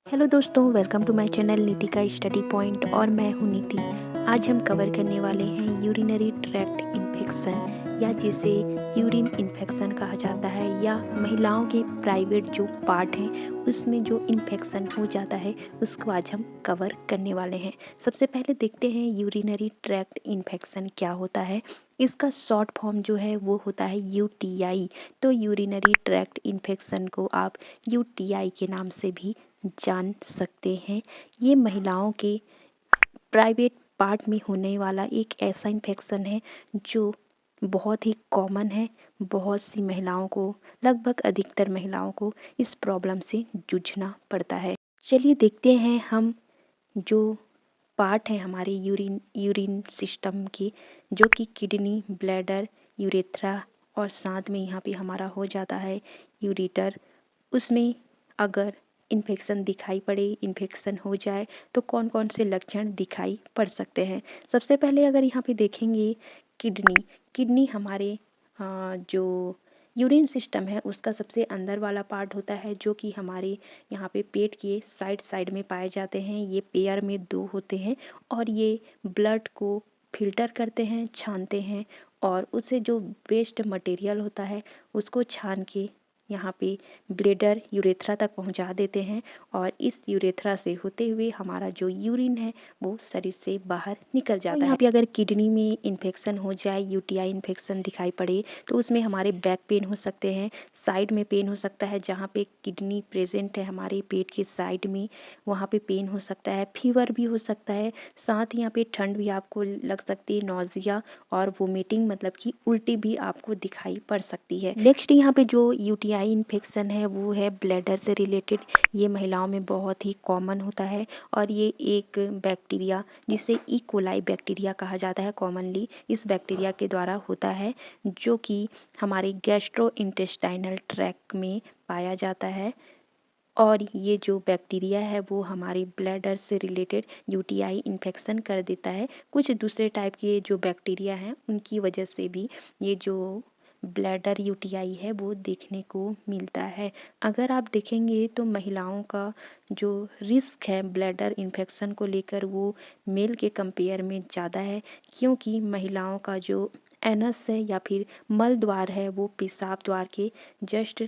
Hello दोस्तों, welcome to my channel नीति का स्टडी पॉइंट और मैं हूं नीति। आज हम कवर करने वाले हैं यूरिनरी ट्रैक्ट इन्फेक्शन या जिसे यूरिन इन्फेक्शन कहा जाता है या महिलाओं के प्राइवेट जो पार्ट हैं उसमें जो इन्फेक्शन हो जाता है उसको आज हम कवर करने वाले हैं। सबसे पहले देखते हैं यूरिनरी ट्रैक्ट इन्फेक्शन क्या होता है। इसका शॉर्ट फॉर्म जो है वो होता है यूटीआई। तो यूरिनरी ट्रैक्ट इन्फेक्शन को आप यूटीआई के नाम से भी जान सकते हैं। ये महिलाओं के प्राइवेट पार्ट में होने वाला एक ऐसा इन्फेक्शन है जो बहुत ही कॉमन है। बहुत सी महिलाओं को, लगभग अधिकतर महिलाओं को इस प्रॉब्लम से जूझना पड़ता है। चलिए देखते हैं हम जो पार्ट है हमारे यूरिन सिस्टम के, जो कि किडनी, ब्लैडर, यूरेथ्रा और साथ में यहाँ पे हमारा हो जाता है यूरेटर। उसमें अगर इन्फेक्शन दिखाई पड़े, इन्फेक्शन हो जाए तो कौन कौन से लक्षण दिखाई पड़ सकते हैं। सबसे पहले अगर यहाँ पे देखेंगे किडनी, किडनी हमारे जो यूरिन सिस्टम है उसका सबसे अंदर वाला पार्ट होता है, जो कि हमारे यहाँ पे पेट के साइड साइड में पाए जाते हैं। ये पेयर में दो होते हैं और ये ब्लड को फिल्टर करते हैं, छानते हैं और उससे जो वेस्ट मटेरियल होता है उसको छान के यहाँ पे ब्लैडर, यूरेथ्रा तक पहुँचा देते हैं और इस यूरेथ्रा से होते हुए हमारा जो यूरिन है वो शरीर से बाहर निकल जाता है। यहाँ पे अगर किडनी में इन्फेक्शन हो जाए, यूटीआई इन्फेक्शन दिखाई पड़े तो उसमें हमारे बैक पेन हो सकते हैं, साइड में पेन हो सकता है, जहाँ पे किडनी प्रेजेंट है हमारे पेट के साइड में वहाँ पे पेन हो सकता है, फीवर भी हो सकता है, साथ ही यहाँ पे ठंड भी आपको लग सकती है, नौजिया और वोमिटिंग मतलब कि उल्टी भी आपको दिखाई पड़ सकती है। नेक्स्ट यहाँ पे जो यूटीआई इन्फेक्शन है वो है ब्लैडर से रिलेटेड। ये महिलाओं में बहुत ही कॉमन होता है और ये एक बैक्टीरिया जिसे ई कोलाई बैक्टीरिया कहा जाता है कॉमनली, इस बैक्टीरिया के द्वारा होता है, जो कि हमारे गैस्ट्रो इंटेस्टाइनल ट्रैक्ट में पाया जाता है। और ये जो बैक्टीरिया है वो हमारी ब्लैडर से रिलेटेड यूटीआई इन्फेक्शन कर देता है। कुछ दूसरे टाइप के जो बैक्टीरिया हैं उनकी वजह से भी ये जो ब्लैडर यूटीआई है वो देखने को मिलता है। अगर आप देखेंगे तो महिलाओं का जो रिस्क है ब्लैडर इन्फेक्शन को लेकर वो मेल के कंपेयर में ज़्यादा है, क्योंकि महिलाओं का जो एनस है या फिर मल द्वार है वो पेशाब द्वार के जस्ट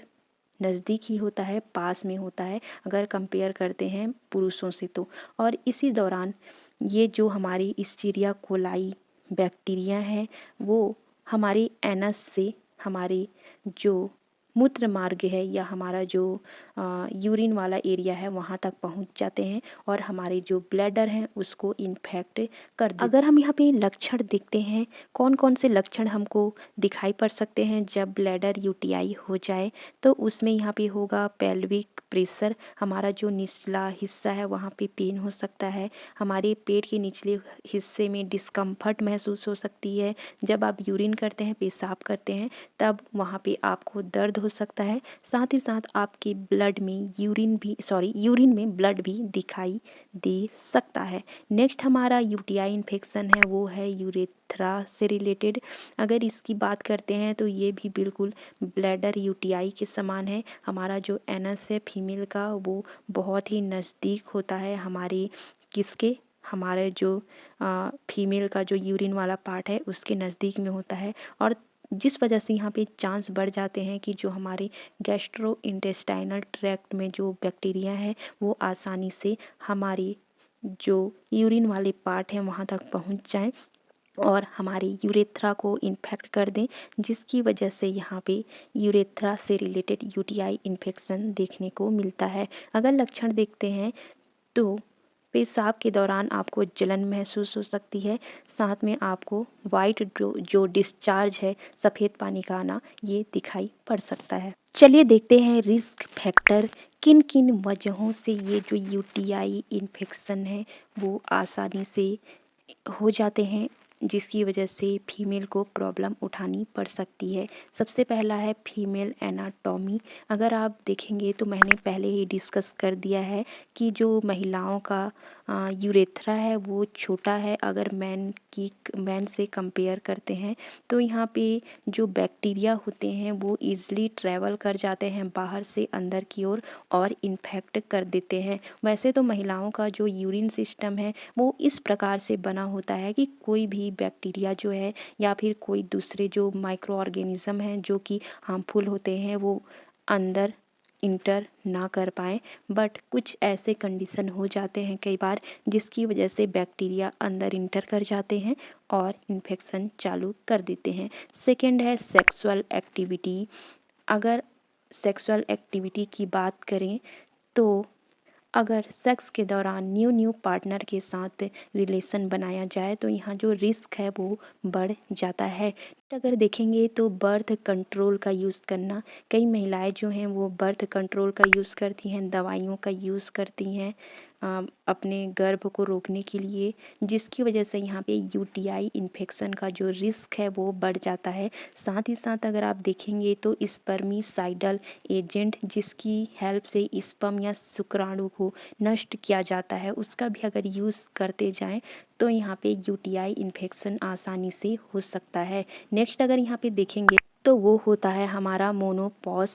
नज़दीक ही होता है, पास में होता है अगर कंपेयर करते हैं पुरुषों से तो। और इसी दौरान ये जो हमारी इस्चीरिया कोलाई बैक्टीरिया है वो हमारे एनस से हमारे जो मूत्र मार्ग है या हमारा जो यूरिन वाला एरिया है वहाँ तक पहुँच जाते हैं और हमारे जो ब्लैडर हैं उसको इन्फेक्ट कर देते। अगर हम यहाँ पे लक्षण देखते हैं, कौन कौन से लक्षण हमको दिखाई पड़ सकते हैं जब ब्लैडर यूटीआई हो जाए, तो उसमें यहाँ पे होगा पेल्विक प्रेशर, हमारा जो निचला हिस्सा है वहाँ पे पेन हो सकता है, हमारे पेट के निचले हिस्से में डिस्कम्फर्ट महसूस हो सकती है, जब आप यूरिन करते हैं, पेशाब करते हैं तब वहाँ पे आपको दर्द हो सकता है, साथ ही साथ आपके ब्लड में यूरिन में ब्लड भी दिखाई दे सकता है। नेक्स्ट हमारा यूटीआई इन्फेक्शन है वो है यूरेथ्रा से रिलेटेड। अगर इसकी बात करते हैं तो ये भी बिल्कुल ब्लैडर यूटीआई के समान है। हमारा जो एनस है फीमेल का वो बहुत ही नज़दीक होता है हमारे किसके, हमारे जो फीमेल का जो यूरिन वाला पार्ट है उसके नज़दीक में होता है और जिस वजह से यहाँ पे चांस बढ़ जाते हैं कि जो हमारे गैस्ट्रो इंटेस्टाइनल ट्रैक्ट में जो बैक्टीरिया है वो आसानी से हमारी जो यूरिन वाले पार्ट हैं वहाँ तक पहुँच जाएं और हमारे यूरेथ्रा को इन्फेक्ट कर दें, जिसकी वजह से यहाँ पे यूरेथ्रा से रिलेटेड यूटीआई इन्फेक्शन देखने को मिलता है। अगर लक्षण देखते हैं तो पेशाब के दौरान आपको जलन महसूस हो सकती है, साथ में आपको वाइट जो डिस्चार्ज है, सफ़ेद पानी का आना, ये दिखाई पड़ सकता है। चलिए देखते हैं रिस्क फैक्टर, किन किन वजहों से ये जो यूटीआई इन्फेक्शन है वो आसानी से हो जाते हैं जिसकी वजह से फीमेल को प्रॉब्लम उठानी पड़ सकती है। सबसे पहला है फीमेल एनाटॉमी। अगर आप देखेंगे तो मैंने पहले ही डिस्कस कर दिया है कि जो महिलाओं का यूरेथ्रा है वो छोटा है अगर मैन से कंपेयर करते हैं। तो यहाँ पे जो बैक्टीरिया होते हैं वो ईज़िली ट्रैवल कर जाते हैं बाहर से अंदर की ओर और इन्फेक्ट कर देते हैं। वैसे तो महिलाओं का जो यूरिन सिस्टम है वो इस प्रकार से बना होता है कि कोई भी बैक्टीरिया जो है या फिर कोई दूसरे जो माइक्रो ऑर्गेनिज्म हैं जो कि हार्मफुल होते हैं वो अंदर इंटर ना कर पाए। बट कुछ ऐसे कंडीशन हो जाते हैं कई बार जिसकी वजह से बैक्टीरिया अंदर इंटर कर जाते हैं और इन्फेक्शन चालू कर देते हैं। सेकेंड है सेक्सुअल एक्टिविटी। अगर सेक्सुअल एक्टिविटी की बात करें तो अगर सेक्स के दौरान न्यू पार्टनर के साथ रिलेशन बनाया जाए तो यहाँ जो रिस्क है वो बढ़ जाता है। अगर देखेंगे तो बर्थ कंट्रोल का यूज़ करना, कई महिलाएं जो हैं वो बर्थ कंट्रोल का यूज़ करती हैं, दवाइयों का यूज़ करती हैं अपने गर्भ को रोकने के लिए, जिसकी वजह से यहाँ पे यूटीआई इन्फेक्शन का जो रिस्क है वो बढ़ जाता है। साथ ही साथ अगर आप देखेंगे तो स्पर्मिसाइडल एजेंट जिसकी हेल्प से स्पर्म या शुक्राणु को नष्ट किया जाता है उसका भी अगर यूज़ करते जाएं तो यहाँ पे यूटीआई इन्फेक्शन आसानी से हो सकता है। नेक्स्ट अगर यहाँ पे देखेंगे तो वो होता है हमारा मोनोपॉज।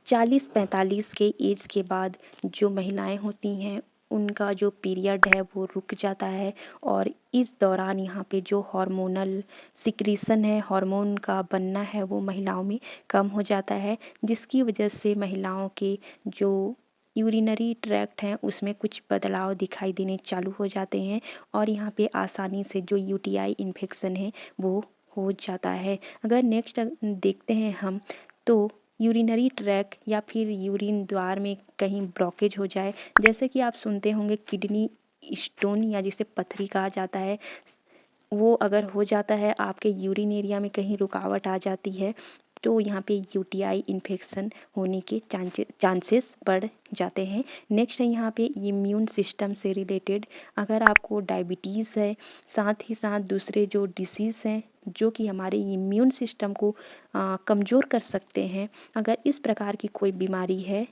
40-45 के एज के बाद जो महिलाएं होती हैं उनका जो पीरियड है वो रुक जाता है और इस दौरान यहाँ पे जो हार्मोनल सिक्रीशन है, हार्मोन का बनना है वो महिलाओं में कम हो जाता है, जिसकी वजह से महिलाओं के जो यूरिनरी ट्रैक्ट हैं उसमें कुछ बदलाव दिखाई देने चालू हो जाते हैं और यहाँ पे आसानी से जो यूटीआई इन्फेक्शन है वो हो जाता है। अगर नेक्स्ट देखते हैं हम तो यूरिनरी ट्रैक या फिर यूरिन द्वार में कहीं ब्लॉकेज हो जाए, जैसे कि आप सुनते होंगे किडनी स्टोन या जिसे पथरी कहा जाता है, वो अगर हो जाता है आपके यूरिन एरिया में कहीं रुकावट आ जाती है तो यहाँ पे यूटीआई इन्फेक्शन होने के चांसेस बढ़ जाते हैं। नेक्स्ट है यहाँ पे इम्यून सिस्टम से रिलेटेड। अगर आपको डायबिटीज़ है साथ ही साथ दूसरे जो डिसीज़ हैं जो कि हमारे इम्यून सिस्टम को कमज़ोर कर सकते हैं, अगर इस प्रकार की कोई बीमारी है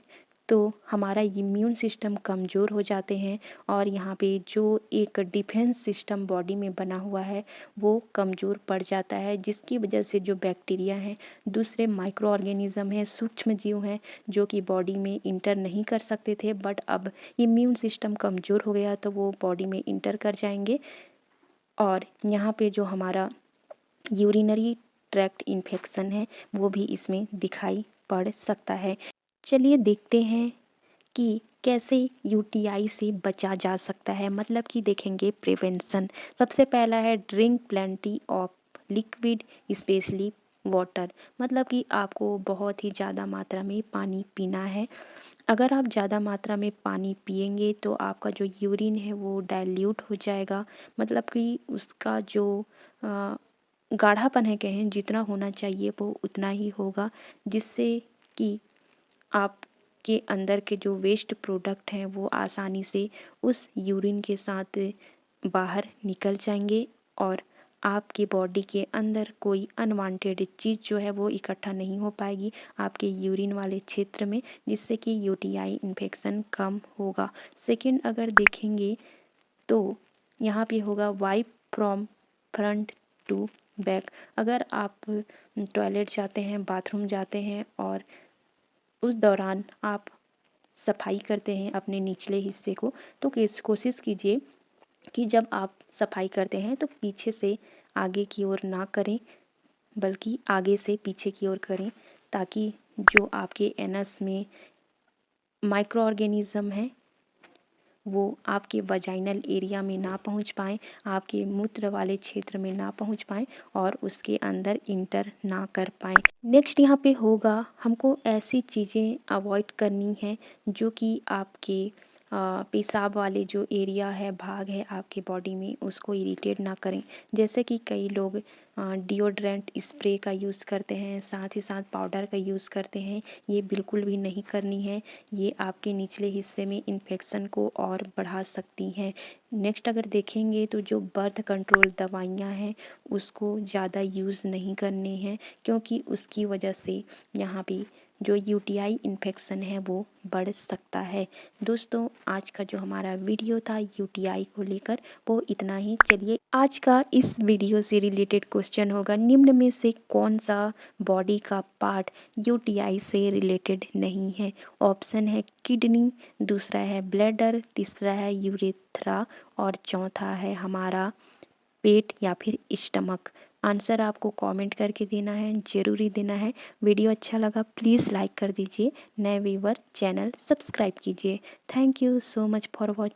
तो हमारा इम्यून सिस्टम कमज़ोर हो जाते हैं और यहाँ पे जो एक डिफेंस सिस्टम बॉडी में बना हुआ है वो कमज़ोर पड़ जाता है, जिसकी वजह से जो बैक्टीरिया हैं, दूसरे माइक्रो ऑर्गेनिज्म हैं, सूक्ष्म जीव हैं जो कि बॉडी में इंटर नहीं कर सकते थे बट अब इम्यून सिस्टम कमज़ोर हो गया तो वो बॉडी में इंटर कर जाएंगे और यहाँ पे जो हमारा यूरिनरी ट्रैक्ट इन्फेक्शन है वो भी इसमें दिखाई पड़ सकता है। चलिए देखते हैं कि कैसे यूटीआई से बचा जा सकता है, मतलब कि देखेंगे प्रिवेंशन। सबसे पहला है drink plenty of liquid specially water, मतलब कि आपको बहुत ही ज़्यादा मात्रा में पानी पीना है। अगर आप ज़्यादा मात्रा में पानी पिएंगे तो आपका जो यूरिन है वो डाइल्यूट हो जाएगा, मतलब कि उसका जो गाढ़ापन है कहें जितना होना चाहिए वो उतना ही होगा, जिससे कि आपके अंदर के जो वेस्ट प्रोडक्ट हैं वो आसानी से उस यूरिन के साथ बाहर निकल जाएंगे और आपकी बॉडी के अंदर कोई अनवांटेड चीज़ जो है वो इकट्ठा नहीं हो पाएगी आपके यूरिन वाले क्षेत्र में, जिससे कि यूटीआई इन्फेक्शन कम होगा। सेकंड अगर देखेंगे तो यहाँ पे होगा wipe from front to back. अगर आप टॉयलेट जाते हैं, बाथरूम जाते हैं और उस दौरान आप सफाई करते हैं अपने निचले हिस्से को, तो कोशिश कीजिए कि जब आप सफाई करते हैं तो पीछे से आगे की ओर ना करें बल्कि आगे से पीछे की ओर करें, ताकि जो आपके एनस में माइक्रो ऑर्गेनिज्म है वो आपके वजाइनल एरिया में ना पहुंच पाएँ, आपके मूत्र वाले क्षेत्र में ना पहुंच पाएँ और उसके अंदर इंटर ना कर पाएँ। नेक्स्ट यहाँ पे होगा हमको ऐसी चीज़ें अवॉइड करनी है जो कि आपके पेशाब वाले जो एरिया है, भाग है आपके बॉडी में, उसको इरिटेट ना करें। जैसे कि कई लोग डिओड्रेंट स्प्रे का यूज़ करते हैं, साथ ही साथ पाउडर का यूज़ करते हैं। ये बिल्कुल भी नहीं करनी है। ये आपके निचले हिस्से में इन्फेक्शन को और बढ़ा सकती हैं। नेक्स्ट अगर देखेंगे तो जो बर्थ कंट्रोल दवाइयाँ हैं उसको ज़्यादा यूज़ नहीं करने हैं, क्योंकि उसकी वजह से यहाँ पे जो यूटीआई इन्फेक्शन है वो बढ़ सकता है। दोस्तों, आज का जो हमारा वीडियो था यूटीआई को लेकर वो इतना ही। चलिए, आज का इस वीडियो से रिलेटेड क्वेश्चन होगा, निम्न में से कौन सा बॉडी का पार्ट यूटीआई से रिलेटेड नहीं है? ऑप्शन है किडनी, दूसरा है ब्लैडर, तीसरा है यूरेथ्रा और चौथा है हमारा पेट या फिर स्टमक। आंसर आपको कमेंट करके देना है, ज़रूरी देना है। वीडियो अच्छा लगा प्लीज़ लाइक कर दीजिए। नए व्यूवर चैनल सब्सक्राइब कीजिए। Thank you so much for watching.